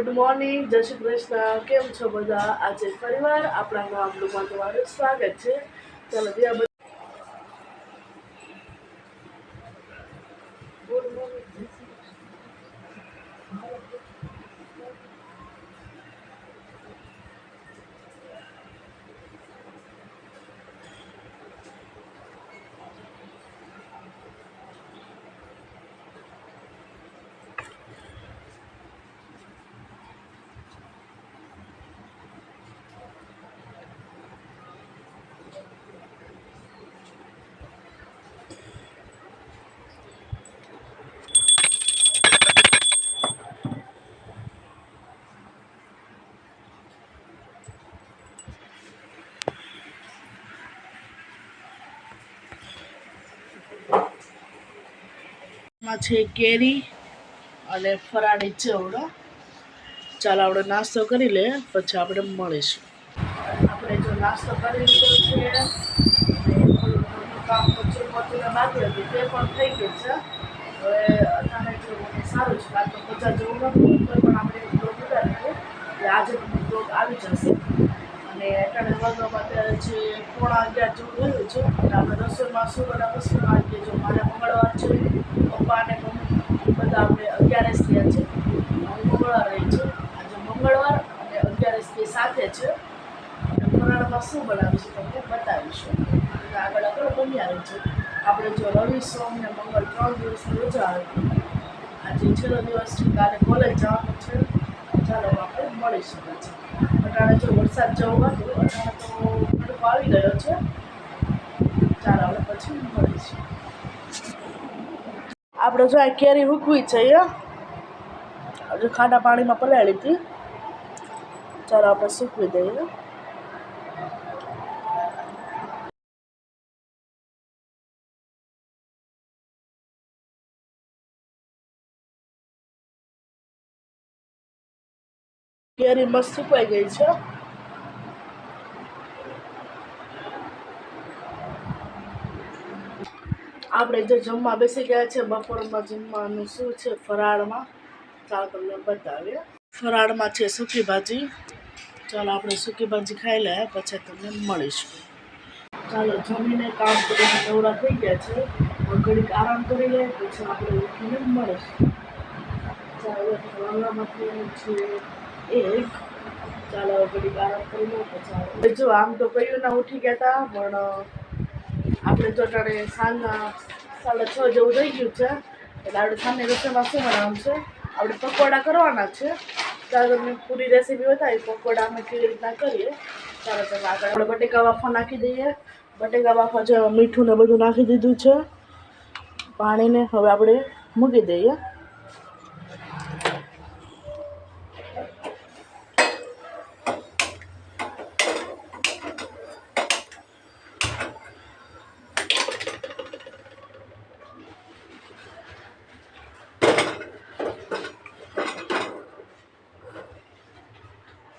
Good morning, જય શ્રી કૃષ્ણ. કેમ છો બધા? આજે ફરીવાર આપણા નવા બ્લોગમાં તમારું સ્વાગત છે. ચાલો ત્યાં ગુડ મોર્નિંગ. માં છે કેરી અને ફરાળી ચેવડો. ચાલો આપણે નાસ્તો કરી લે, પછી આપણે મળીશું. આપણે જો નાસ્તો કરી લીધો છે, કામ કચરું પોતું બાકી હતું તે પણ થઈ ગયું છે. હવે અત્યારે જો સારું છે, કાં તો બજાર જવું નથી તો પણ આપણે બ્લોગ ઉતારીએ એટલે આજે પણ બ્લોગ આવી જશે. અને અત્યારે વાગવામાં અત્યારે છે 11:15 જેવું રહ્યું છે. એટલે આપણે રસોઈમાં શું બનાવશું? આજે જો મારે મંગળવાર છે, પપ્પા અને મમ્મી બધા આપણે 11 થયા છે. મંગળવાર રહી છે આજે, મંગળવાર અને 11 સાથે છે. ફરાળમાં શું બનાવીશું તમને બતાવીશું. આગળ આગળ બન્યા રહે છે. આપણે જો રવિ, સોમ ને મંગળ 3 દિવસની રજા હતી. આજે છેલ્લો દિવસ છે, કાલે કોલેજ જવાનું છે. ચાલો આપણે મળીશું પછી. અટાણે જો વરસાદ જવું હતું, અટાણે તો તડકો આવી ગયો છે. ચાલો આપણે પછી મળીશું. આપણે જો આ કેરી હૂકવી છે, હજુ ખાટા પાણીમાં પલાળી હતી. ચાલો આપણે સૂકવી દઈએ. કેરી મસ્ત સુકાઈ ગઈ છે. આપણે જે જમવા બેસી ગયા છે, બપોરમાં જમવાનું શું છે ફરાળમાં, ચાલો તમને બતાવીએ. ફરાળમાં છે સૂકી ભાજી. ચાલો આપણે સૂકી ભાજી ખાઈ લઈએ, પછી તમને મળીશું. ચાલો જમીને કામ કરીને નવરા થઈ ગયા છે. ઘડીક આરામ કરી લે, પછી આપણે ઉઠીને મળીશું. ચાલો ફરાળમાંથી છે એક. ચાલો ઘડીક આરામ કરી લો પછી જો આમ તો કયું ના ઉઠી ગયા હતા, પણ આપણે જો અત્યારે સાંજના 6:30 જેવું થઈ ગયું છે. એટલે આપણે સામે રસોઈમાં શું બનાવવાનું છે? આપણે પકોડા કરવાના છે. ચાલો તમને પૂરી રેસીપી બતાવી પકોડા અમે કેવી રીતના કરીએ. ચાલો તમે આગળ આપણે બટેકા બાફવા નાખી દઈએ. બટેકા બાફવા જે મીઠું ને બધું નાખી દીધું છે, પાણીને હવે આપણે મૂકી દઈએ.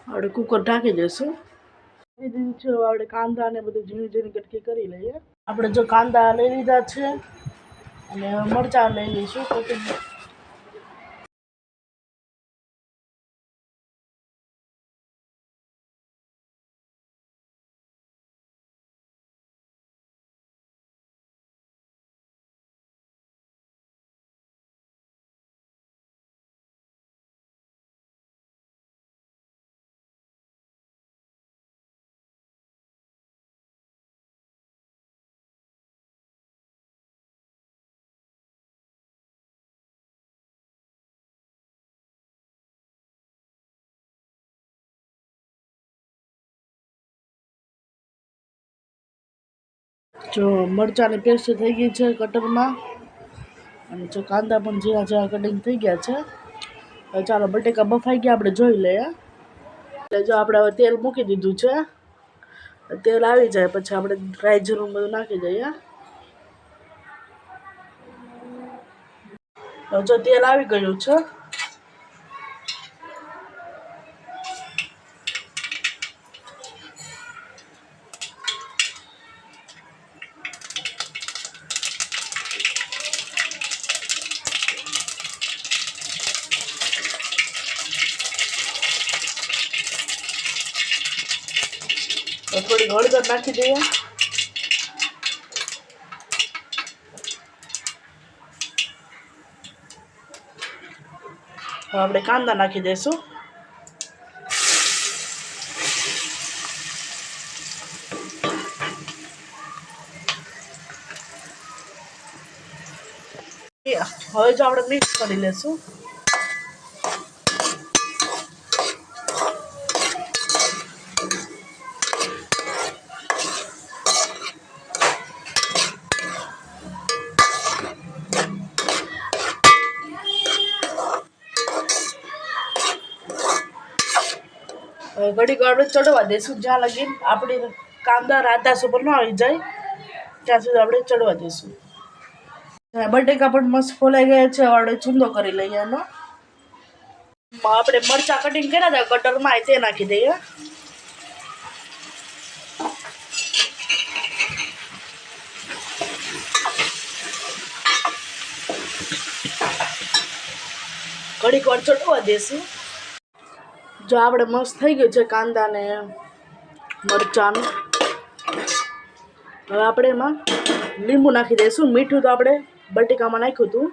આપણે કુકર ઢાંકી દઈશું. આપણે કાંદા ને બધું ઝીણી ઝીણી કટકી કરી લઈએ. આપણે જો કાંદા લઈ લીધા છે અને મરચાં લઈ લઈશું. જો મરચાંની પેસ્ટ થઈ ગઈ છે કટરમાં, અને જો કાંદા પણ ઝીણા ઝીણા કટિંગ થઈ ગયા છે. હવે ચાલો બટેકા બફાઈ ગયા, આપણે જોઈ લઈએ. એટલે જો આપણે હવે તેલ મૂકી દીધું છે. તેલ આવી જાય પછી આપણે ડ્રાય જીરું બધું નાખી દઈએ. જો તેલ આવી ગયું છે. તો થોડી હળદર નાખી દઈએ. હવે આપણે કાંદા નાખી દઈશું. હવે જો આપણે મિક્સ કરી લેશું. ઘડીક આપણે ચડવા દઈશું. જ્યાં લગી આપણી કાંદા રાતાસ ઉપર ન આવી જાય ત્યાં સુધી આપણે ચડવા દઈશું. બટેકા પણ મસ્ત ફોલાઈ ગયા છે. આપણે ચૂંદો કરી લઈએ એનો. આપણે મરચાં કટિંગ કર્યા હતા કટરમાં તે નાખી દઈએ. ઘડીક વાર ચડવા દઈશું. જો આપણે મસ્ત થઈ ગયું છે કાંદા ને મરચાંનું. હવે આપણે એમાં લીંબુ નાખી દઈશું. મીઠું તો આપણે બટેકામાં નાખ્યું હતું.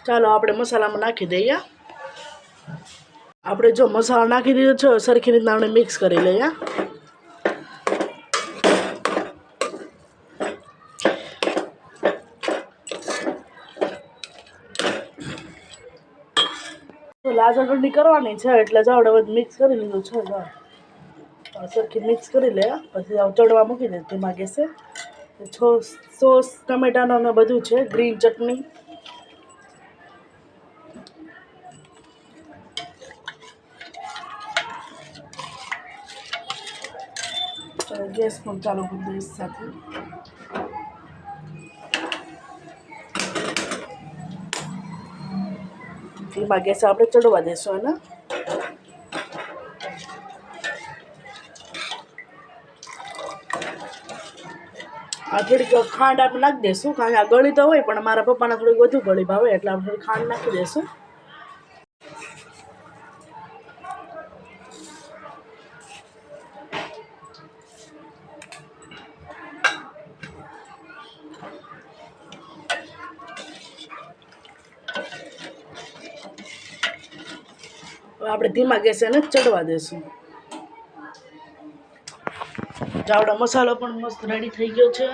ચાલો આપણે મસાલામાં નાખી દઈએ. આપણે જો મસાલો નાખી દીધો છે સરખી રીતના આપણે મિક્સ કરી લઈએ. લાલ ચટણી કરવાની છે એટલે જો આપણે બધું મિક્સ કરી લીધું છે. સરખી મિક્સ કરી લે પછી ચડવા મૂકી દે ધીમા ગેસે. સોસ ટમેટાનો ને બધું છે. ગ્રીન ચટણી. ગેસ પણ ચાલુ કરી દઈશ સાથે. ધીમા ગેસે આપણે ચડવા દઈશું એને. આ થોડીક ખાંડ આપણે નાખી દઈશું કારણ કે આ ગળી તો હોય પણ મારા પપ્પાને થોડીક વધુ ગળી ભાવે એટલે આપણે થોડી ખાંડ નાખી દઈશું. આપણે ધીમા ગેસે એને ચડવા દઈશું. ચાવડા મસાલો પણ મસ્ત રેડી થઈ ગયો છે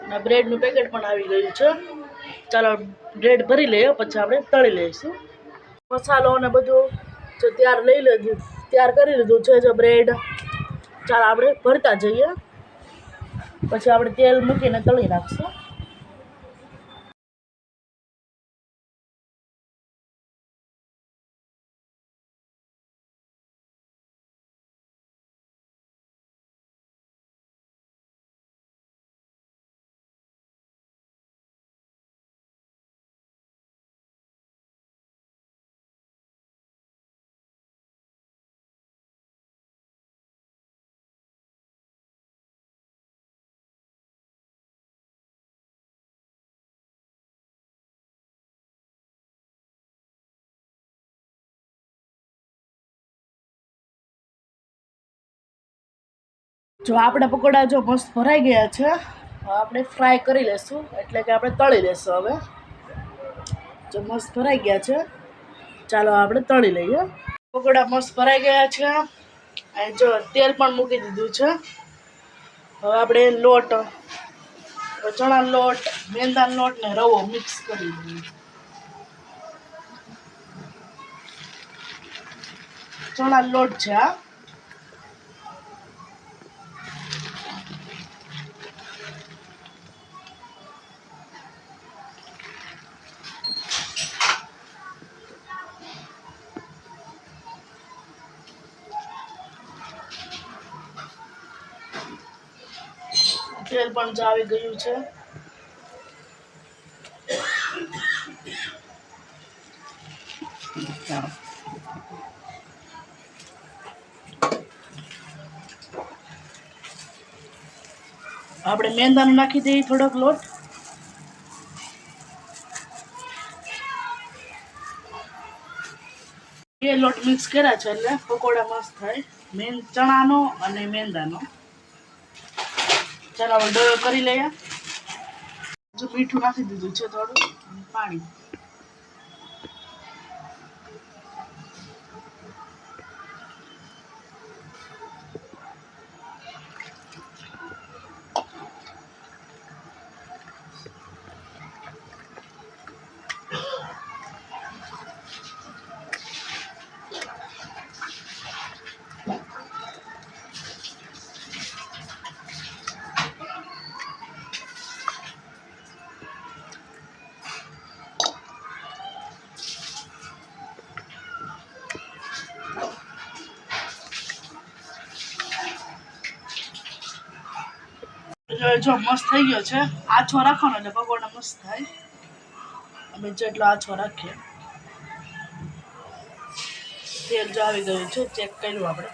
અને બ્રેડનું પેકેટ પણ આવી ગયું છે. ચાલો બ્રેડ ભરી લઈએ પછી આપણે તળી લઈશું. મસાલો અને બધું જો તૈયાર કરી લીધું છે જો બ્રેડ. ચાલો આપણે ભરતા જઈએ પછી આપણે તેલ મૂકીને તળી નાખશું. જો આપણા પકોડા જો મસ્ત ભરાઈ ગયા છે. આપણે ફ્રાય કરી લેશું એટલે કે આપણે તળી લેશું. હવે જો મસ્ત ભરાઈ ગયા છે ચાલો આપણે તળી લઈએ. પકોડા મસ્ત ભરાઈ ગયા છે. અને જો તેલ પણ મૂકી દીધું છે. હવે આપણે લોટ ચણાનો લોટ મેંદાનો લોટ ને રવો મિક્સ કરી દઈએ. ચણાનો લોટ છે આ. તેલ પણ જો આવી ગયું છે. આપણે મેંદાનો નાખી દઈએ થોડોક લોટ. એ લોટ મિક્સ કર્યા છે એટલે પકોડા મસ્ત થાય. ચણાનો અને મેંદાનો. ચાલો હવે ડોયો કરી લઈએ. જો મીઠું નાખી દીધું છે થોડું, પાણી. જો મસ્ત થઈ ગયો છે. આછો રાખવાનો એટલે પકોડા મસ્ત થાય. અમે જેટલો આછો રાખીએ. તેલ જો આવી ગયું છે, ચેક કર્યું આપણે.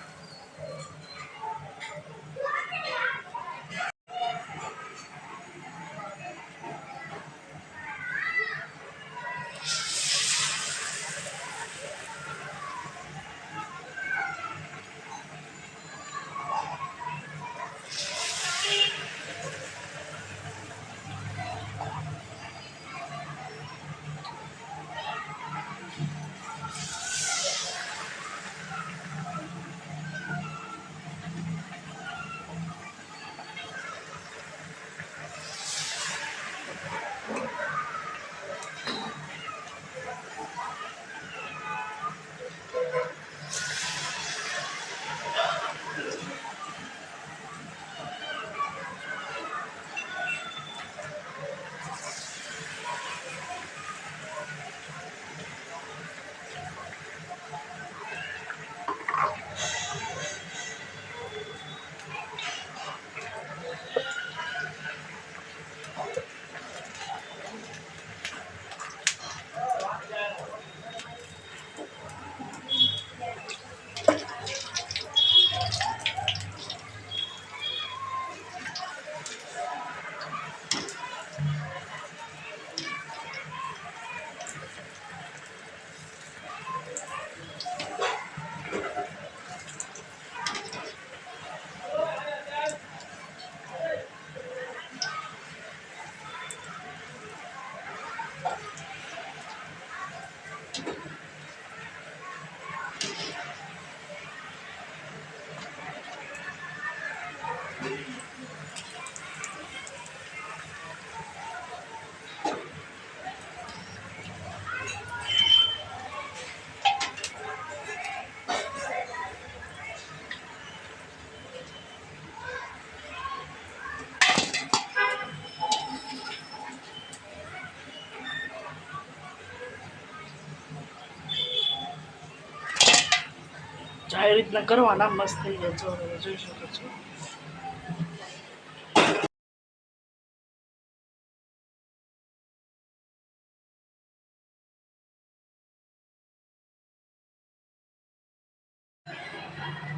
આ રીતના કરવાના, મસ્ત થઈ જાય. જો જોઈ શકો છો.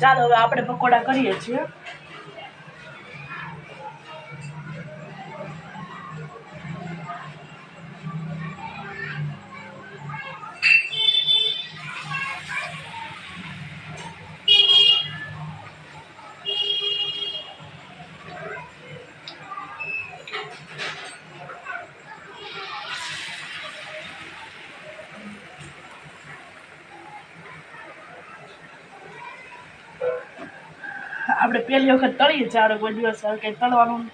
ચાલો હવે આપણે પકોડા કરીએ છીએ. આપણે પહેલી વખત તળીએ છીએ. આપણે કોઈ દિવસ કંઈ તળવાનું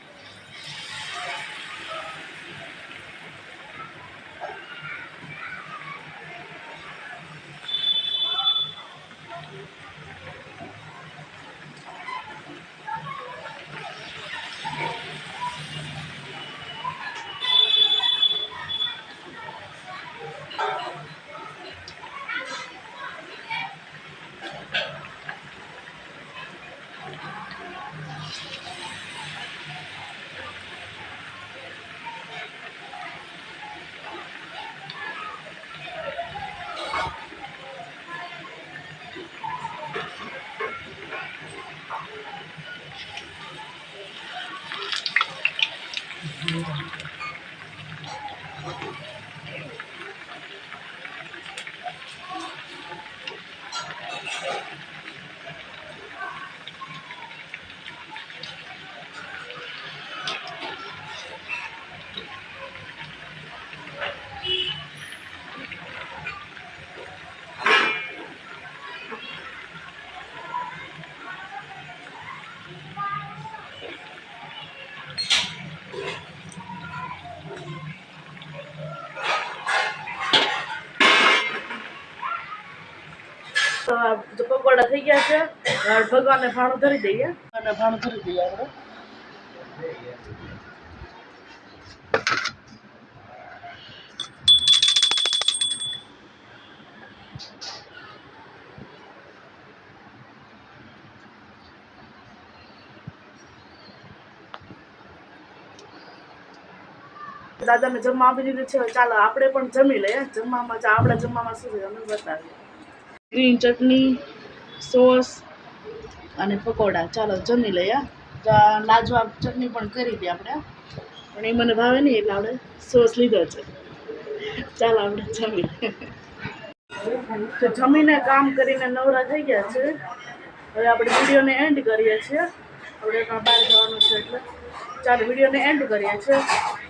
પકોડા થઈ ગયા છે. ભગવાનને ભાણું ધરી દઈએ અને ભાણું ધરી દઈએ આપણે. દાદાને જમવા આપી દીધું છે. ચાલો આપણે પણ જમી લઈએ. આપણે જમવામાં શું છે અમે બતાવીએ. ગ્રીન ચટણી, સોસ અને પકોડા. ચાલો જમી લઈએ. લાજવાબ ચટણી પણ કરી હતી આપણે, પણ એ મને ભાવે નહીં એટલે આપણે સોસ લીધો છે. ચાલો આપણે જમી લઈએ. તો જમીને કામ કરીને નવરા થઈ ગયા છે. હવે આપણે વિડીયોને એન્ડ કરીએ છીએ. આપણે બહાર જવાનું છે એટલે ચાલો વિડીયોને એન્ડ કરીએ છીએ.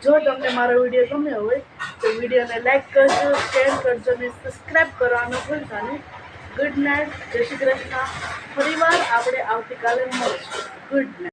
જો તમને મારો વિડીયો ગમ્યો હોય તો વિડીયોને લાઈક કરજો, શેર કરજો અને સબસ્ક્રાઈબ કરવાનું ભૂલતા નહીં. ગુડ નાઇટ, જય શ્રી કૃષ્ણ. ફરીવાર આપણે આવતીકાલે મળીશું. Good night.